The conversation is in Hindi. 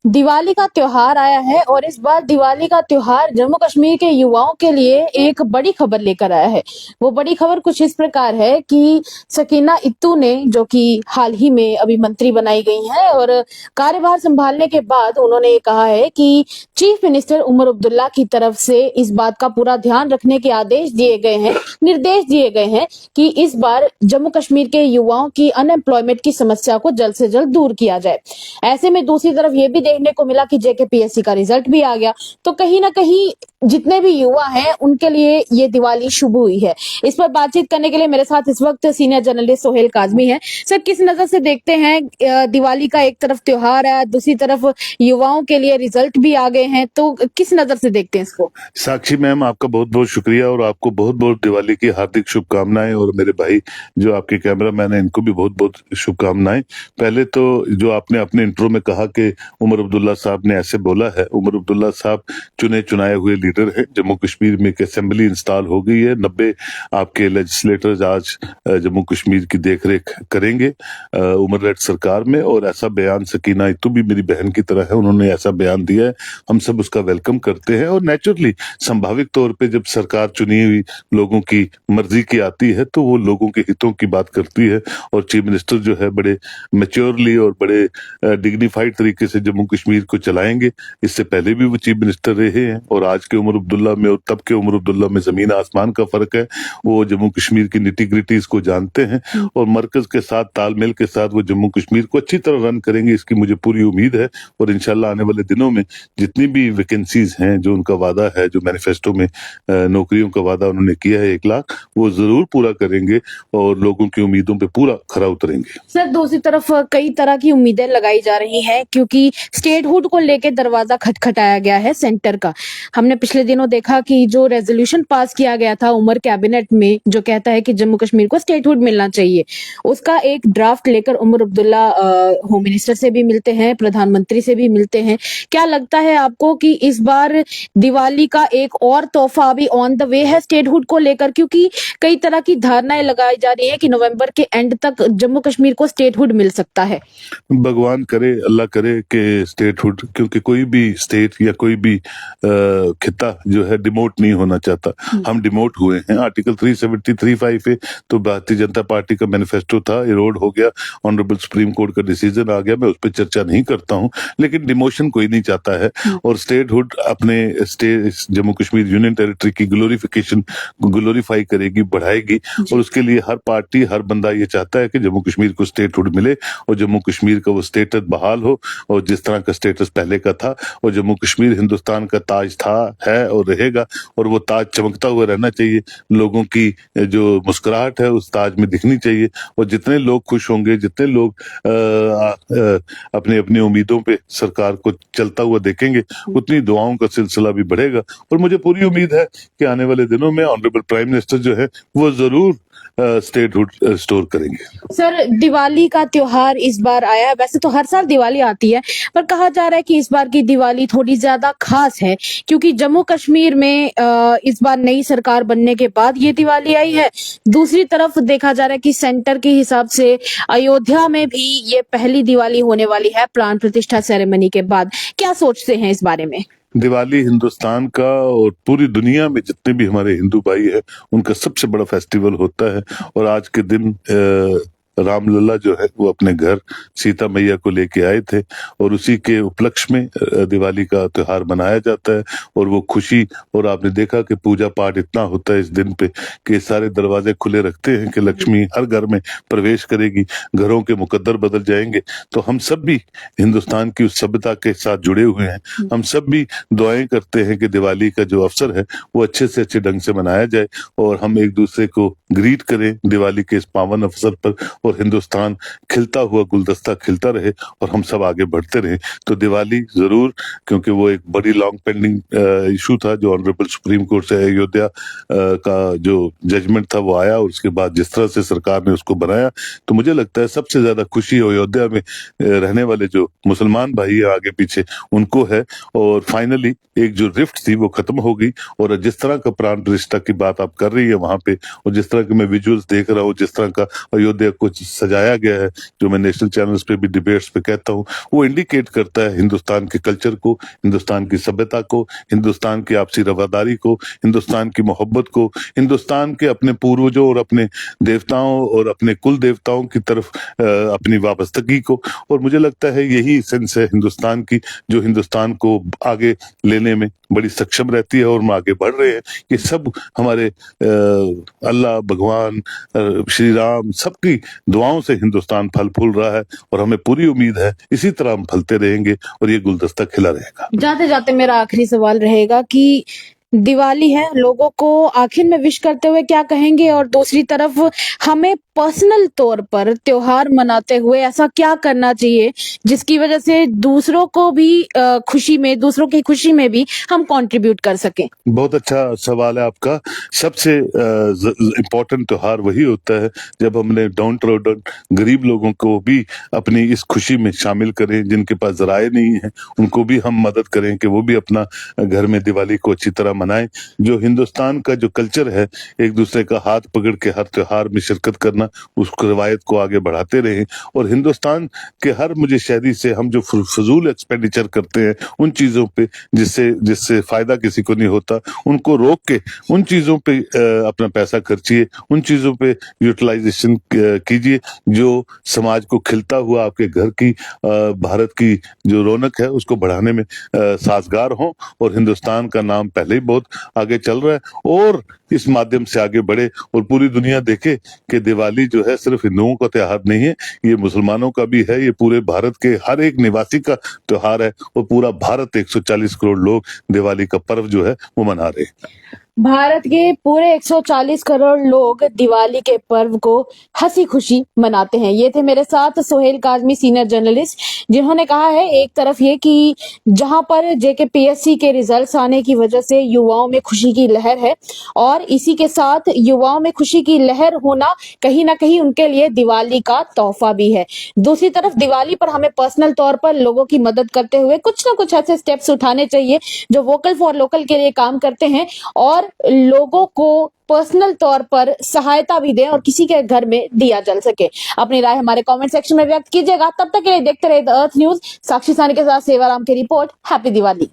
दिवाली का त्योहार आया है और इस बार दिवाली का त्योहार जम्मू कश्मीर के युवाओं के लिए एक बड़ी खबर लेकर आया है। वो बड़ी खबर कुछ इस प्रकार है कि सकीना इत्तू ने, जो कि हाल ही में अभी मंत्री बनाई गई हैं और कार्यभार संभालने के बाद उन्होंने ये कहा है कि चीफ मिनिस्टर उमर अब्दुल्ला की तरफ से इस बात का पूरा ध्यान रखने के आदेश दिए गए हैं, निर्देश दिए गए हैं कि इस बार जम्मू कश्मीर के युवाओं की अनएम्प्लॉयमेंट की समस्या को जल्द से जल्द दूर किया जाए। ऐसे में दूसरी तरफ ये भी देखने को मिला कि जेकेपीएससी का रिजल्ट भी आ गया, तो कहीं ना कहीं जितने भी युवा हैं उनके लिए ये दिवाली शुभ हुई है। इस पर बातचीत करने के लिए मेरे साथ इस वक्त सीनियर जर्नलिस्ट सोहेल काजमी हैं। सर, किस नजर से देखते हैं दिवाली का? एक तरफ त्योहार है, दूसरी तरफ युवाओं के लिए रिजल्ट भी आ गए हैं, तो किस नजर से देखते हैं इसको? साक्षी मैम, आपका बहुत बहुत शुक्रिया और आपको बहुत बहुत दिवाली की हार्दिक शुभकामनाएं। और मेरे भाई जो आपके कैमरामैन हैं, इनको भी बहुत बहुत शुभकामनाएं। पहले तो जो आपने अपने इंट्रो में कहा कि उमर अब्दुल्ला साहब ने ऐसे बोला है, उमर अब्दुल्ला साहब चुने चुनाए हुए लीडर हैं। जम्मू कश्मीर में एक असेंबली इंस्टॉल हो गई है। 90 आपके लेजिस्लेटर्स आज जम्मू कश्मीर की देखरेख करेंगे उमर रेड सरकार में। और ऐसा बयान सकीना इत्तू भी मेरी बहन की तरह है, उन्होंने ऐसा बयान दिया है, हम सब उसका वेलकम करते हैं। और नेचुरली संभाविक तौर पे जब सरकार चुनी हुई लोगों की मर्जी की आती है तो वो लोगों के हितों की बात करती है। और चीफ मिनिस्टर जो है बड़े मैच्योरली और बड़े डिग्निफाइड तरीके से जम्मू कश्मीर को चलाएंगे। इससे पहले भी वो चीफ मिनिस्टर रहे हैं और आज के उमर अब्दुल्ला में और तब के उमर अब्दुल्ला में जमीन आसमान का फर्क है। वो जम्मू कश्मीर की निटी ग्रिटीज को जानते हैं और मरकज के साथ तालमेल के साथ वो जम्मू कश्मीर को अच्छी तरह रन करेंगे, इसकी मुझे पूरी उम्मीद है। और इंशाल्लाह आने वाले दिनों में जितनी भी वैकेंसीज हैं, जो उनका वादा है, जो मैनिफेस्टो में नौकरियों का वादा उन्होंने किया है 1 लाख, वो जरूर पूरा करेंगे और लोगों की उम्मीदों पे पूरा खरा उतरेंगे। सर, दूसरी तरफ कई तरह की उम्मीदें लगाई जा रही हैं क्योंकि स्टेटहुड को लेकर दरवाजा खटखटाया गया है सेंटर का। हमने पिछले दिनों देखा कि जो रेजोल्यूशन पास किया गया था उमर कैबिनेट में, जो कहता है कि जम्मू कश्मीर को स्टेटहुड मिलना चाहिए, उसका एक ड्राफ्ट लेकर उमर अब्दुल्ला होम मिनिस्टर से भी मिलते हैं, प्रधानमंत्री से भी मिलते हैं। क्या लगता है आपको कि इस बार दिवाली का एक और तोहफा अभी ऑन द वे है स्टेटहुड को लेकर? क्योंकि कई तरह की धारणाएं लगाई जा रही है कि नवंबर के एंड तक जम्मू कश्मीर को स्टेटहुड मिल सकता है। भगवान करे, अल्लाह करे कि स्टेटहुड, क्योंकि कोई भी स्टेट या कोई भी खिता जो है डिमोट नहीं होना चाहता। हम डिमोट हुए हैं। आर्टिकल 373(5) पे तो भारतीय जनता पार्टी का मैनिफेस्टो था, इरोड हो गया, ऑनरेबल सुप्रीम कोर्ट का डिसीजन आ गया, मैं उस पर चर्चा नहीं करता हूं। लेकिन डिमोशन कोई नहीं चाहता है और स्टेटहुड अपने जम्मू कश्मीर यूनियन टेरिटरी की ग्लोरीफाई करेगी, बढ़ाएगी। और उसके लिए हर पार्टी, हर बंदा ये चाहता है कि जम्मू कश्मीर को स्टेटहुड मिले और जम्मू कश्मीर का वो स्टेटस बहाल हो और जिस तरह का स्टेटस पहले का था। और जम्मू कश्मीर हिंदुस्तान का ताज था, है और रहेगा और वो ताज चमकता हुआ रहना चाहिए। लोगों की जो मुस्कुराहट है उस ताज में दिखनी चाहिए और जितने लोग खुश होंगे, जितने लोग अपनी अपनी उम्मीदों पे सरकार को चलता हुआ देखेंगे, उतनी दुआओं का सिलसिला भी बढ़ेगा। और मुझे पूरी उम्मीद है कि आने वाले दिनों में ऑनरेबल प्राइम मिनिस्टर जो है वो जरूर स्टेटहुड रिस्टोर करेंगे। सर, दिवाली का त्योहार इस बार आया है। वैसे तो हर साल दिवाली आती है, पर कहा जा रहा है कि इस बार की दिवाली थोड़ी ज्यादा खास है क्योंकि जम्मू कश्मीर में इस बार नई सरकार बनने के बाद ये दिवाली आई है। दूसरी तरफ देखा जा रहा है कि सेंटर के हिसाब से अयोध्या में भी ये पहली दिवाली होने वाली है प्राण प्रतिष्ठा सेरेमनी के बाद। क्या सोचते हैं इस बारे में? दिवाली हिंदुस्तान का और पूरी दुनिया में जितने भी हमारे हिंदू भाई है उनका सबसे बड़ा फेस्टिवल होता है। और आज के दिन रामलला जो है वो अपने घर सीता मैया को लेके आए थे और उसी के उपलक्ष्य में दिवाली का त्योहार मनाया जाता है। और वो खुशी, और आपने देखा कि पूजा पाठ इतना होता है इस दिन पे कि सारे दरवाजे खुले रखते हैं कि लक्ष्मी हर घर में प्रवेश करेगी, घरों के मुकद्दर बदल जाएंगे। तो हम सब भी हिंदुस्तान की उस सभ्यता के साथ जुड़े हुए हैं। हम सब भी दुआएं करते हैं कि दिवाली का जो अवसर है वो अच्छे से अच्छे ढंग से मनाया जाए और हम एक दूसरे को ग्रीट करें दिवाली के इस पावन अवसर पर और हिंदुस्तान खिलता हुआ गुलदस्ता खिलता रहे और हम सब आगे बढ़ते रहे। तो दिवाली जरूर, क्योंकि वो एक बड़ी लॉन्ग पेंडिंग इशू था जो ऑनरेबल सुप्रीम कोर्ट से अयोध्या का जो जजमेंट था वो आया और उसके बाद जिस तरह से सरकार ने उसको बनाया, तो मुझे लगता है सबसे ज्यादा खुशी अयोध्या में रहने वाले जो मुसलमान भाई है आगे पीछे उनको है। और फाइनली एक जो रिफ्ट थी वो खत्म हो गई और जिस तरह का प्राण प्रतिष्ठा की बात आप कर रही है वहां पे और जिस तरह के मैं विजुअल्स देख रहा हूँ, जिस तरह का अयोध्या को सजाया गया है, जो मैं नेशनल चैनल्स पे भी डिबेट्स पे कहता हूँ, वो इंडिकेट करता है हिंदुस्तान के कल्चर को, हिंदुस्तान की सभ्यता को, हिंदुस्तान की आपसी रवादारी को, हिंदुस्तान की मोहब्बत को, हिंदुस्तान के अपने पूर्वजों और अपने देवताओं और अपने कुल देवताओं की तरफ अपनी वाबस्तगी को। और मुझे लगता है यही सेंस है हिंदुस्तान की, जो हिंदुस्तान को आगे लेने में बड़ी सक्षम रहती है, और हम आगे बढ़ रहे हैं। ये सब हमारे अल्लाह, भगवान, श्री राम, सबकी दुआओं से हिंदुस्तान फल फूल रहा है, और हमें पूरी उम्मीद है इसी तरह हम फलते रहेंगे और ये गुलदस्ता खिला रहेगा। जाते जाते मेरा आखिरी सवाल रहेगा कि दिवाली है, लोगों को आखिर में विश करते हुए क्या कहेंगे, और दूसरी तरफ हमें पर्सनल तौर पर त्योहार मनाते हुए ऐसा क्या करना चाहिए जिसकी वजह से दूसरों को भी खुशी में, दूसरों की खुशी में भी हम कंट्रीब्यूट कर सकें? बहुत अच्छा सवाल है आपका। सबसे इम्पोर्टेंट त्योहार वही होता है जब हमने डाउन ट्रोडन गरीब लोगों को भी अपनी इस खुशी में शामिल करें, जिनके पास ज़राए नहीं है उनको भी हम मदद करें कि वो भी अपना घर में दिवाली को अच्छी तरह मनाएं। जो हिंदुस्तान का जो कल्चर है, एक दूसरे का हाथ पकड़ के हर त्योहार में शिरकत करना, उस रवायत को आगे बढ़ाते रहें। और हिंदुस्तान के हर मुझे शहरी से हम जो फजूल एक्सपेंडिचर करते हैं उन चीज़ों पे जिससे जिससे फायदा किसी को नहीं होता, उनको रोक के उन चीजों पे अपना पैसा खर्चिए, उन चीजों पे यूटिलाइजेशन कीजिए जो समाज को खिलता हुआ आपके घर की, भारत की जो रौनक है उसको बढ़ाने में साजगार हो। और हिंदुस्तान का नाम पहले ही बहुत आगे चल रहा है, और इस माध्यम से आगे बढ़े और पूरी दुनिया देखे कि दिवाली जो है सिर्फ हिंदुओं का त्योहार नहीं है, ये मुसलमानों का भी है, ये पूरे भारत के हर एक निवासी का त्योहार है, और पूरा भारत 140 करोड़ लोग दिवाली का पर्व जो है वो मना रहे हैं। भारत के पूरे 140 करोड़ लोग दिवाली के पर्व को हंसी खुशी मनाते हैं। ये थे मेरे साथ सोहेल काजमी, सीनियर जर्नलिस्ट, जिन्होंने कहा है एक तरफ ये कि जहां पर जेकेपीएससी के रिजल्ट्स आने की वजह से युवाओं में खुशी की लहर है, और इसी के साथ युवाओं में खुशी की लहर होना कहीं ना कहीं उनके लिए दिवाली का तोहफा भी है। दूसरी तरफ दिवाली पर हमें पर्सनल तौर पर लोगों की मदद करते हुए कुछ ना कुछ ऐसे स्टेप्स उठाने चाहिए जो वोकल फॉर लोकल के लिए काम करते हैं, और लोगों को पर्सनल तौर पर सहायता भी दें और किसी के घर में दिया जल सके। अपनी राय हमारे कमेंट सेक्शन में व्यक्त कीजिएगा। तब तक के लिए देखते रहिए द अर्थ न्यूज। साक्षी सानी के साथ सेवाराम की रिपोर्ट। हैप्पी दिवाली।